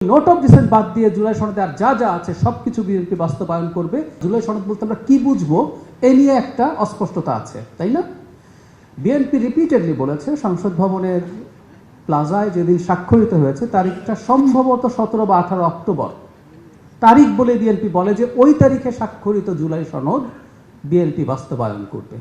Note of dissent বাদ দিয়ে জুলাই সনদে আর যা যা আছে সবকিছু বিএনপি বাস্তবায়ন করবে। জুলাই সনদ বলতে আমরা কি বুঝবো এ নিয়ে একটা অস্পষ্টতা আছে, তাই না? বিএনপি রিপিটেডলি বলেছে সংসদ ভবনের প্লাজায় যেদিন স্বাক্ষরিত হয়েছে তারিখটা সম্ভবত 17 বা 18 অক্টোবর তারিখ বলে বিএনপি বলে যে ওই তারিখে স্বাক্ষরিত জুলাই সনদ বিএনপি বাস্তবায়ন করবে।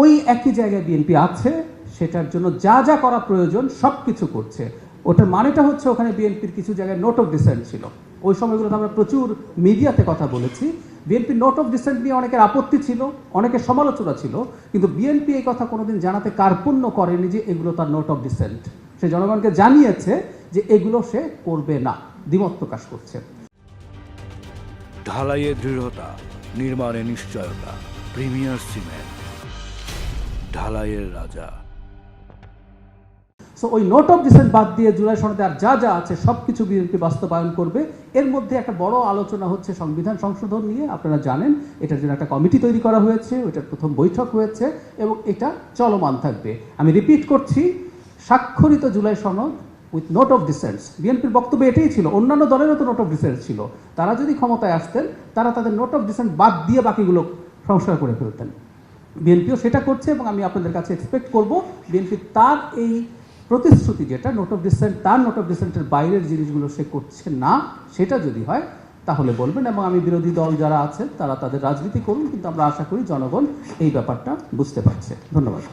ওই একই জায়গায় বিএনপি আছে, সেটার জন্য যা যা করা প্রয়োজন সব কিছু করছে। ওটার মানেটা হচ্ছে ওখানে বিএনপির কিছু জায়গায় নোট অফ ডিসেন্ট ছিল। ওই সময়গুলোতে আমরা প্রচুর মিডিয়াতে কথা বলেছি। বিএনপি নোট অফ ডিসেন্ট নিয়ে অনেকের আপত্তি ছিল, অনেকের সমালোচনা ছিল, কিন্তু বিএনপি এই কথা কোনোদিন জানাতে কার্পণ্য করেনি যে এগুলো তার নোট অফ ডিসেন্ট। সে জনগণকে জানিয়েছে যে এগুলো সে করবে না, দ্বিমত প্রকাশ করছে। ঢালাইয়ে দৃঢ়তা, নির্মাণে নিশ্চয়তা, প্রিমিয়ার সিমেন্ট, ঢালাইয়ের রাজা। সো ওই নোট অফ ডিসেন্ট বাদ দিয়ে জুলাই সনদে আর যা যা আছে সবকিছু বিএনপি বাস্তবায়ন করবে। এর মধ্যে একটা বড় আলোচনা হচ্ছে সংবিধান সংশোধন নিয়ে। আপনারা জানেন এটার জন্য একটা কমিটি তৈরি করা হয়েছে, ওইটার প্রথম বৈঠক হয়েছে এবং এটা চলমান থাকবে। আমি রিপিট করছি, স্বাক্ষরিত জুলাই সনদ উইথ নোট অফ ডিসেন্টস। বিএনপির বক্তব্য এটাই ছিল, অন্যান্য দলেরও তো নোট অফ ডিসেন্ট ছিল, তারা যদি ক্ষমতায় আসতেন তারা তাদের নোট অফ ডিসেন্ট বাদ দিয়ে বাকিগুলো সংস্কার করে ফেলতেন। বিএনপিও সেটা করছে এবং আমি আপনাদের কাছে এক্সপেক্ট করব বিএনপি তার এই প্রতিশ্রুতি যেটা নোট অফ ডিসেন্ট, তার নোট অফ ডিসেন্টের বাইরের জিনিসগুলো সে করছে না, সেটা যদি হয় তাহলে বলবেন। এবং আমি বিরোধী দল যারা আছে তারা তাদের রাজনীতি করুন, কিন্তু আমরা আশা করি জনগণ এই ব্যাপারটা বুঝতে পারছে। ধন্যবাদ।